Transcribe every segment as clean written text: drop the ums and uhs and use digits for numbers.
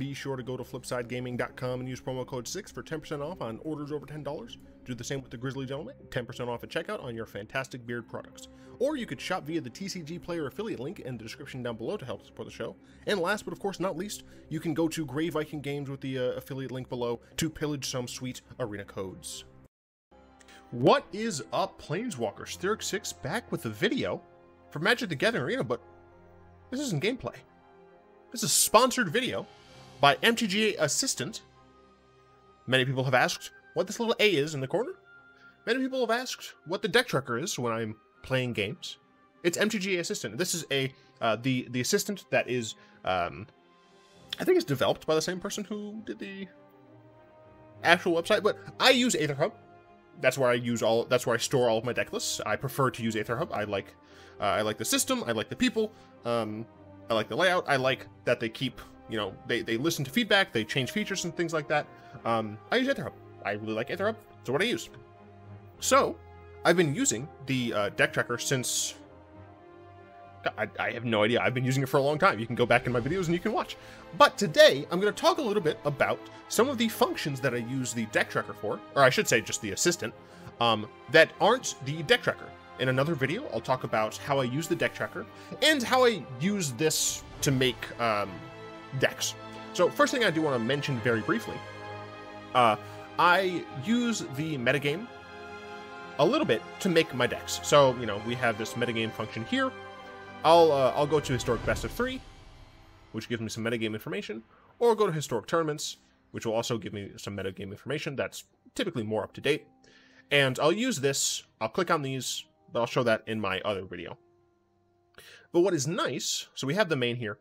Be sure to go to flipsidegaming.com and use promo code 6 for 10% off on orders over $10. Do the same with the Grizzly Gentleman, 10% off at checkout on your fantastic beard products. Or you could shop via the TCG Player affiliate link in the description down below to help support the show. And last but of course not least, you can go to Grey Viking Games with the affiliate link below to pillage some sweet arena codes. What is up, Planeswalkers? Theric6 back with a video for Magic the Gathering Arena, but this isn't gameplay. This is a sponsored video by MTG Assistant. Many people have asked what this little A is in the corner. Many people have asked what the deck tracker is when I'm playing games. It's MTG Assistant. This is a the assistant that is I think it's developed by the same person who did the actual website, but I use Aether Hub. That's where I use all. That's where I store all of my deck lists. I prefer to use Aether Hub. I like the system. I like the people. I like the layout. I like that they keep. You know, they listen to feedback, they change features and things like that. I use Aether Hub. I really like Aether Hub. So what I use. So, I've been using the deck tracker since... I have no idea. I've been using it for a long time. You can go back in my videos and you can watch. But today, I'm going to talk a little bit about some of the functions that I use the deck tracker for, or I should say just the assistant, that aren't the deck tracker. In another video, I'll talk about how I use the deck tracker and how I use this to make... decks. So first thing I do want to mention very briefly, I use the metagame a little bit to make my decks. So, you know, we have this metagame function here. I'll go to Historic Best of 3, which gives me some metagame information, or go to Historic Tournaments, which will also give me some metagame information that's typically more up to date. And I'll use this, I'll click on these, but I'll show that in my other video. But what is nice, so we have the main here.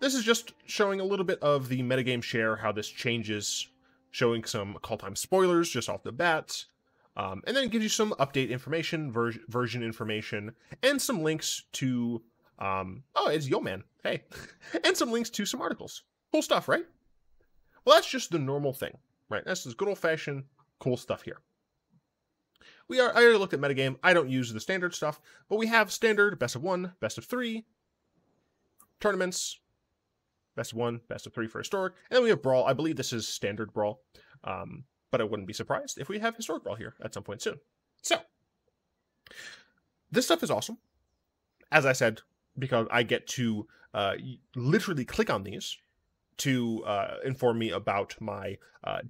This is just showing a little bit of the metagame share, how this changes, showing some call time spoilers just off the bat, and then it gives you some update information, version information, and some links to, oh, it's Yo Man, hey, and some links to some articles. Cool stuff, right? Well, that's just the normal thing, right? That's just good old-fashioned cool stuff here. I already looked at metagame. I don't use the standard stuff, but we have standard, best of 1, best of 3, tournaments, best of 1, best of 3 for Historic, and then we have Brawl. I believe this is standard Brawl, but I wouldn't be surprised if we have Historic Brawl here at some point soon. So, this stuff is awesome, as I said, because I get to literally click on these to inform me about my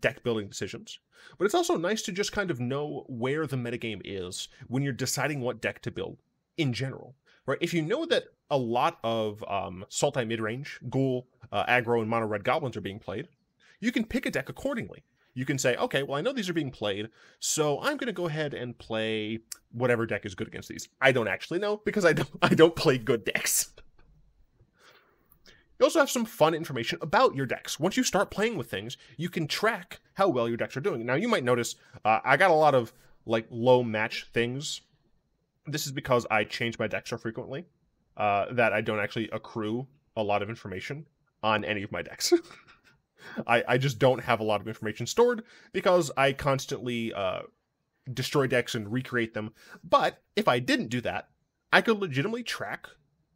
deck building decisions. But it's also nice to just kind of know where the metagame is when you're deciding what deck to build in general. Right? If you know that a lot of Sultai midrange, Ghoul, aggro, and mono red goblins are being played, you can pick a deck accordingly. You can say, okay, well, I know these are being played, so I'm going to go ahead and play whatever deck is good against these. I don't actually know, because I don't play good decks. You also have some fun information about your decks. Once you start playing with things, you can track how well your decks are doing. Now, you might notice I got a lot of like low match things. This is because I change my deck so frequently that I don't actually accrue a lot of information on any of my decks. I just don't have a lot of information stored because I constantly destroy decks and recreate them. But if I didn't do that, I could legitimately track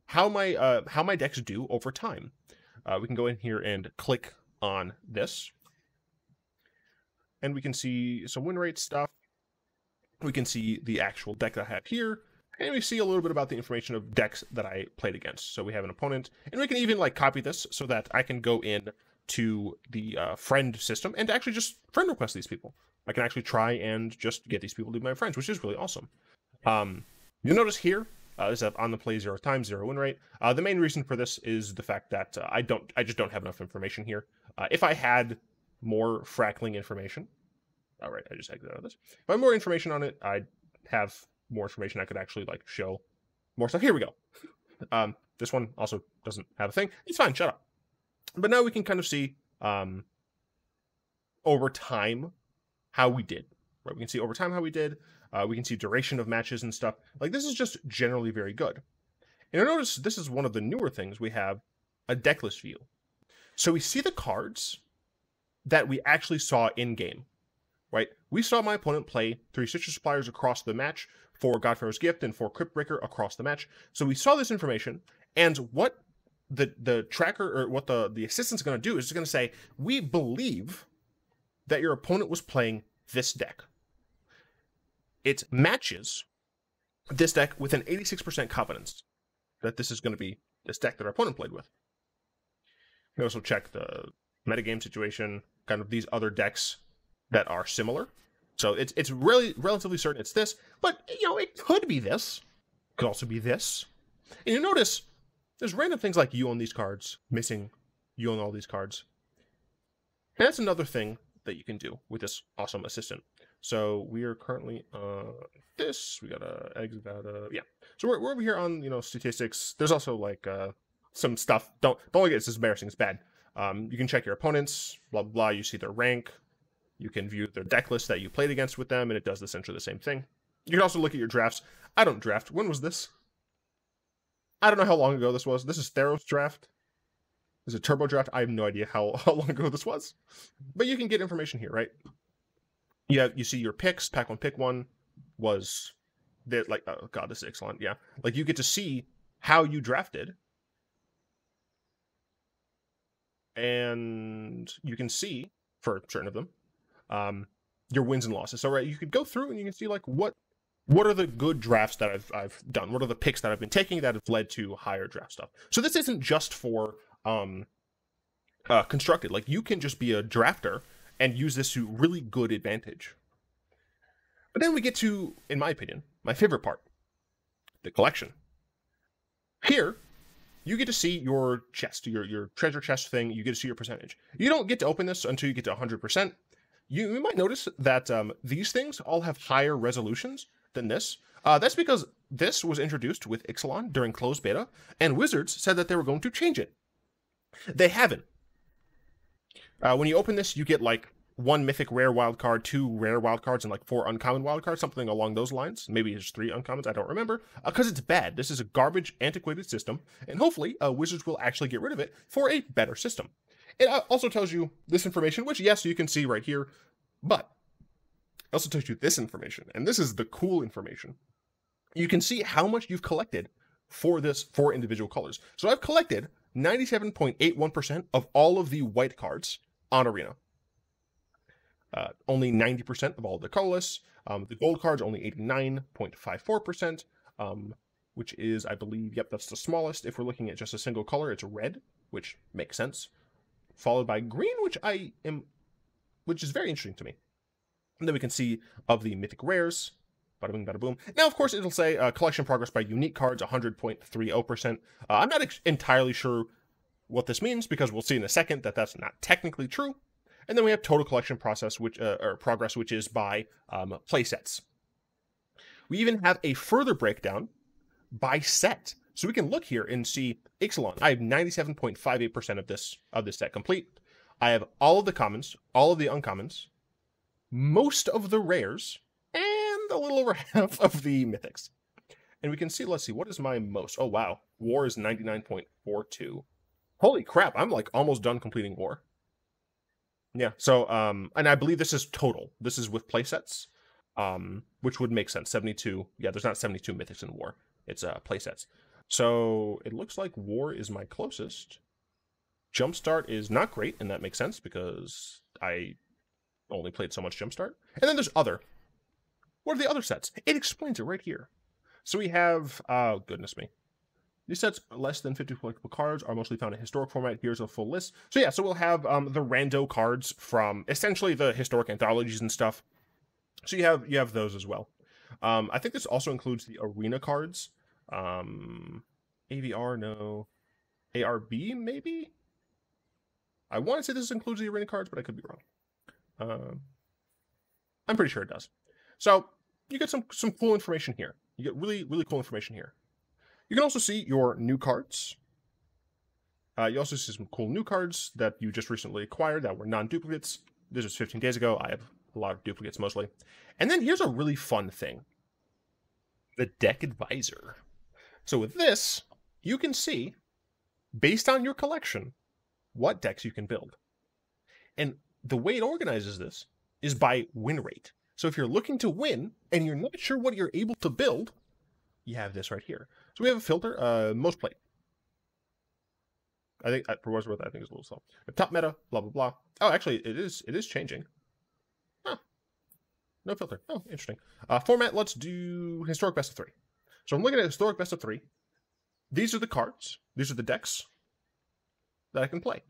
how my decks do over time. We can go in here and click on this, and we can see some win rate stuff. We can see the actual deck that I have here, and we see a little bit about the information of decks that I played against. So we have an opponent, and we can even like copy this so that I can go in to the friend system and actually just friend request these people. I can actually try and just get these people to be my friends, which is really awesome. You'll notice here, this is on the play 0 times 0 win rate. The main reason for this is the fact that I just don't have enough information here. If I had more Frackling information, all right, I just exited out of this. If I had more information on it, I'd have more information. I could actually like show more stuff. Here we go. This one also doesn't have a thing. It's fine. Shut up. But now we can kind of see over time how we did. Right? We can see over time how we did. We can see duration of matches and stuff. Like this is just generally very good. And you'll notice this is one of the newer things. We have a deck list view. So we see the cards that we actually saw in game. Right? We saw my opponent play 3 Stitcher Suppliers across the match, 4 Godfarer's Gift, and 4 Cryptbreaker across the match. So we saw this information, and what the tracker, or what the assistant's going to do is it's going to say, we believe that your opponent was playing this deck. It matches this deck with an 86% confidence that this is going to be this deck that our opponent played with. We also check the metagame situation, kind of these other decks that are similar. So it's really relatively certain it's this, but you know, it could be this. Could also be this. And you notice there's random things like you own these cards, missing, you own all these cards. And that's another thing that you can do with this awesome assistant. So we are currently this. We gotta exit out. Yeah. So we're over here on, you know, statistics. There's also like some stuff. Don't look at it. It's embarrassing. It's bad. You can check your opponents. Blah blah. You see their rank. You can view their deck list that you played against with them, and it does essentially the same thing. You can also look at your drafts. I don't draft. When was this? I don't know how long ago this was. This is Theros draft. This is a turbo draft. I have no idea how long ago this was. But you can get information here, right? You see your picks. Pack 1, pick 1 was like, oh god, this is excellent. Yeah, like you get to see how you drafted, and you can see for certain of them your wins and losses. So right, you could go through and you can see like what are the good drafts that I've done. What are the picks that I've been taking that have led to higher draft stuff. So this isn't just for constructed. Like you can just be a drafter and use this to really good advantage. But then we get to, in my opinion, my favorite part, the collection. Here, you get to see your chest, your treasure chest thing. You get to see your percentage. You don't get to open this until you get to 100%. You might notice that these things all have higher resolutions than this. That's because this was introduced with Ixalan during closed beta, and Wizards said that they were going to change it. They haven't. When you open this, you get like 1 mythic rare wildcard, 2 rare wildcards, and like 4 uncommon wildcards, something along those lines. Maybe it's 3 uncommons, I don't remember. Because it's bad. This is a garbage, antiquated system, and hopefully Wizards will actually get rid of it for a better system. It also tells you this information, which yes, you can see right here, but it also tells you this information, and this is the cool information. You can see how much you've collected for this 4 individual colors. So I've collected 97.81% of all of the white cards on Arena. Only 90% of all the colorless. The gold cards only 89.54%, which is, I believe, yep, that's the smallest. If we're looking at just a single color, it's red, which makes sense. Followed by green, which is very interesting to me. And then we can see of the mythic rares. Bada bing, bada boom. Now, of course, it'll say collection progress by unique cards, 100.30%. I'm not entirely sure what this means, because we'll see in a second that that's not technically true. And then we have total collection process, or progress, which is by playsets. We even have a further breakdown by set. So we can look here and see Ixalan. I have 97.58% of this set complete. I have all of the commons, all of the uncommons, most of the rares, and a little over half of the mythics. And we can see, let's see, what is my most? Oh, wow. War is 99.42. Holy crap, I'm like almost done completing War. Yeah, so, and I believe this is total. This is with playsets, which would make sense. 72, yeah, there's not 72 mythics in War. It's playsets. So it looks like War is my closest. Jumpstart is not great, and that makes sense because I only played so much Jumpstart. And then there's Other. What are the other sets? It explains it right here. So we have, oh, goodness me. These sets, less than 50 collectible cards, are mostly found in historic format. Here's a full list. So yeah, so we'll have the rando cards from essentially the historic anthologies and stuff. So you have those as well. I think this also includes the arena cards. AVR, no. ARB, maybe? I want to say this includes the arena cards, but I could be wrong. I'm pretty sure it does. So you get some cool information here. You get really, really cool information here. You can also see your new cards. You also see some cool new cards that you just recently acquired that were non-duplicates. This was 15 days ago. I have a lot of duplicates mostly. And then here's a really fun thing. The Deck Advisor. So with this, you can see, based on your collection, what decks you can build. And the way it organizes this is by win rate. So if you're looking to win and you're not sure what you're able to build, you have this right here. So we have a filter, most played. I think for what's worth, I think it's a little slow. But top meta, blah blah blah. Oh, actually, it is changing. Huh. No filter. Oh, interesting. Format. Let's do historic best of 3. So I'm looking at historic best of 3. These are the cards. These are the decks that I can play.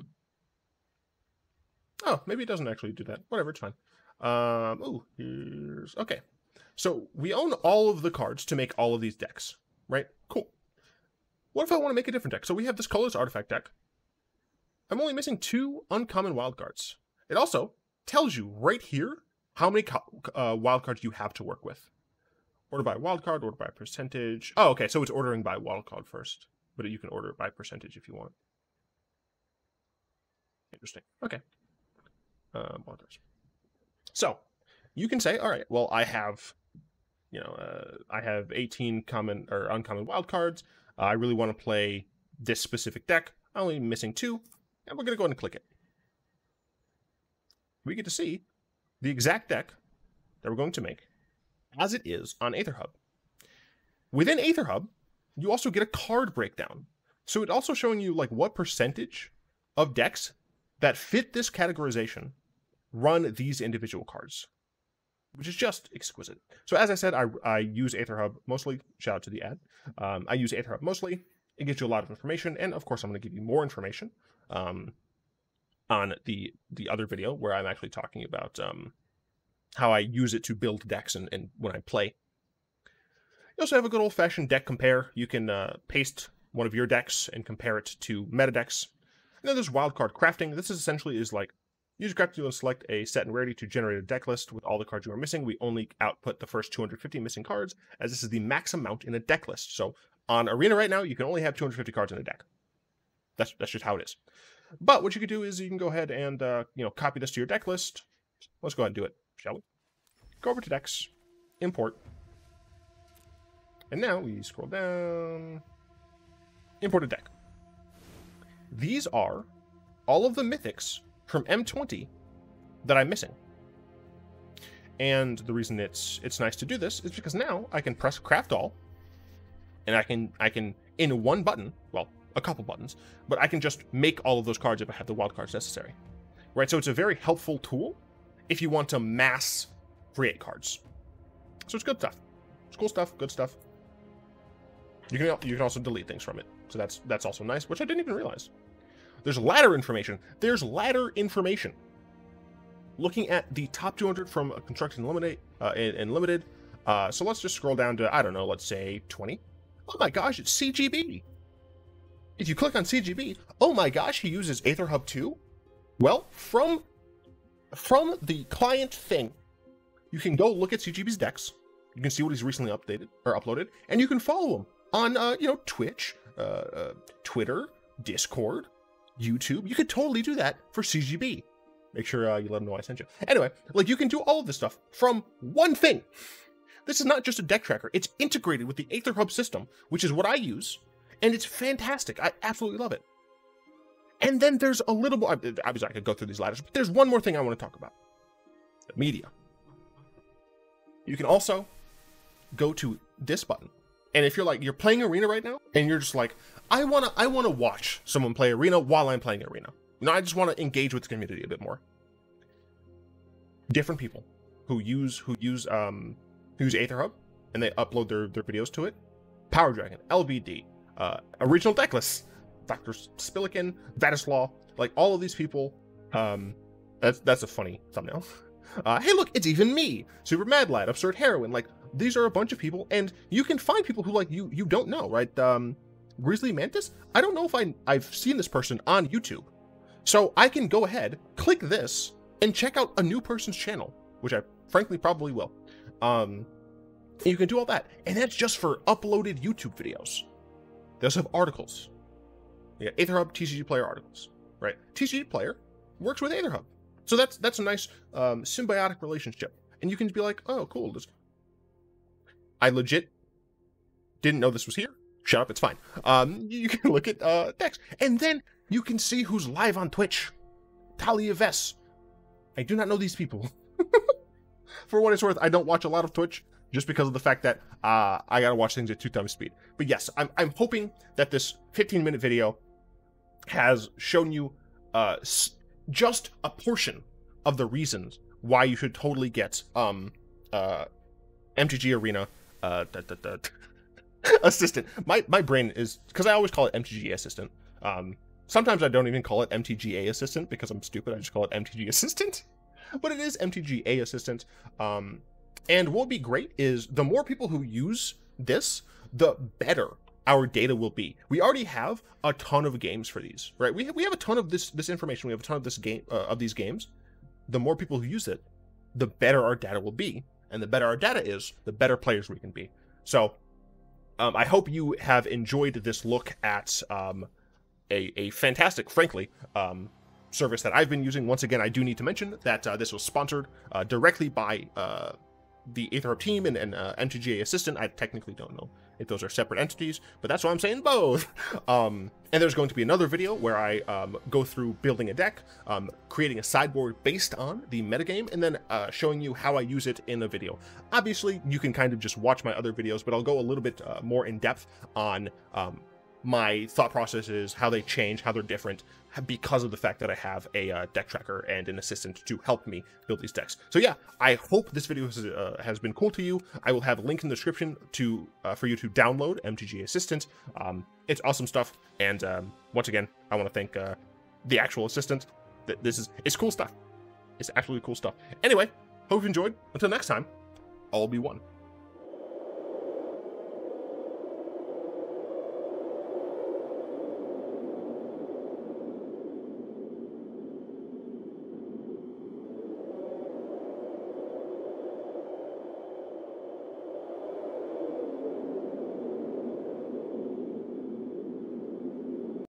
Oh, maybe it doesn't actually do that. Whatever, it's fine. Ooh, here's okay. So we own all of the cards to make all of these decks, right? Cool. What if I want to make a different deck? So we have this colorless artifact deck. I'm only missing 2 uncommon wild cards. It also tells you right here how many wild cards you have to work with. Order by wild card, order by percentage. Oh, okay, so it's ordering by wild card first, but you can order it by percentage if you want. Interesting. Okay. Wild cards. So you can say, all right, well, I have, I have 18 common or uncommon wild cards. I really want to play this specific deck. I'm only missing 2, and we're going to go ahead and click it. We get to see the exact deck that we're going to make as it is on Aether Hub. Within Aether Hub, you also get a card breakdown. So it's also showing you like what percentage of decks that fit this categorization run these individual cards, which is just exquisite. So as I said, I use Aether Hub mostly. Shout out to the ad. I use Aether Hub mostly. It gives you a lot of information, and of course I'm going to give you more information on the other video where I'm actually talking about how I use it to build decks and when I play. You also have a good old-fashioned deck compare. You can paste one of your decks and compare it to meta decks. And then there's wildcard crafting. This is essentially like use craft tool and select a set and rarity to generate a deck list with all the cards you are missing. We only output the first 250 missing cards, as this is the max amount in a deck list. So on Arena right now, you can only have 250 cards in a deck. That's just how it is. But what you could do is you can go ahead and copy this to your deck list. Let's go ahead and do it, shall we? Go over to decks, import, and now we scroll down, import a deck. These are all of the mythics from M20 that I'm missing. And the reason it's nice to do this is because now I can press craft all, and I can in one button, well, a couple buttons, but I can just make all of those cards if I have the wild cards necessary. Right? So it's a very helpful tool if you want to mass create cards. So it's good stuff. It's cool stuff, good stuff. You can also delete things from it. So that's also nice, which I didn't even realize. There's ladder information. There's ladder information. Looking at the top 200 from Constructed and Limited. So let's just scroll down to, I don't know, let's say 20. Oh my gosh, it's CGB. If you click on CGB, oh my gosh, he uses Aether Hub 2. Well, from the client thing, you can go look at CGB's decks. You can see what he's recently uploaded, and you can follow him on Twitch, Twitter, Discord, YouTube. You could totally do that for CGB. Make sure you let him know I sent you. Anyway, like you can do all of this stuff from one thing. This is not just a deck tracker. It's integrated with the Aether Hub system, which is what I use, and it's fantastic. I absolutely love it. And then there's a little more. Obviously, I could go through these ladders, but there's one more thing I want to talk about: the media. You can also go to this button, and if you're playing Arena right now, and you're just like, I wanna watch someone play Arena while I'm playing Arena. I just want to engage with the community a bit more. Different people who use Aether Hub and they upload their videos to it. Power Dragon, LBD, original deck lists, Dr. Spillikin, Vadislaw, like all of these people. That's a funny thumbnail. Hey, look, it's even me, Super Mad Lad, Absurd Heroine. Like these are a bunch of people, and you can find people who like you don't know, right? Grizzly Mantis. I don't know if I've seen this person on YouTube. So I can go ahead, click this, and check out a new person's channel, which I frankly probably will. You can do all that, and that's just for uploaded YouTube videos. They also have articles. Yeah, Aether Hub TCG Player articles, right? TCG Player works with Aether Hub, so that's a nice symbiotic relationship. And you can be like, oh, cool. I legit didn't know this was here. Shut up, it's fine. You can look at decks, and then you can see who's live on Twitch. Talia Vess. I do not know these people. For what it's worth, I don't watch a lot of Twitch just because of the fact that I gotta watch things at 2 times speed. But yes, I'm hoping that this 15-minute video has shown you just a portion of the reasons why you should totally get MTG Arena Assistant. My brain is, because I always call it MTG Assistant. Sometimes I don't even call it MTGA Assistant because I'm stupid. I just call it MTG Assistant. But it is MTGA Assistant. And what would be great is the more people who use this, the better our data will be. We already have a ton of games for these, right? We have a ton of this information. We have a ton of this game of these games. The more people who use it, the better our data will be. And the better our data is, the better players we can be. So I hope you have enjoyed this look at a fantastic, frankly, service that I've been using. Once again, I do need to mention that this was sponsored directly by the Aether team and MTGA Assistant. I technically don't know if those are separate entities, but that's why I'm saying both. And there's going to be another video where I go through building a deck, creating a sideboard based on the metagame, and then showing you how I use it in a video. Obviously, you can kind of just watch my other videos, but I'll go a little bit more in depth on my thought processes, how they change, how they're different, because of the fact that I have a deck tracker and an assistant to help me build these decks. So yeah, I hope this video has been cool to you. I will have a link in the description to for you to download MTG Assistant. It's awesome stuff, and once again, I want to thank the actual assistant. It's cool stuff. It's absolutely cool stuff. Anyway, hope you enjoyed. Until next time, all be one.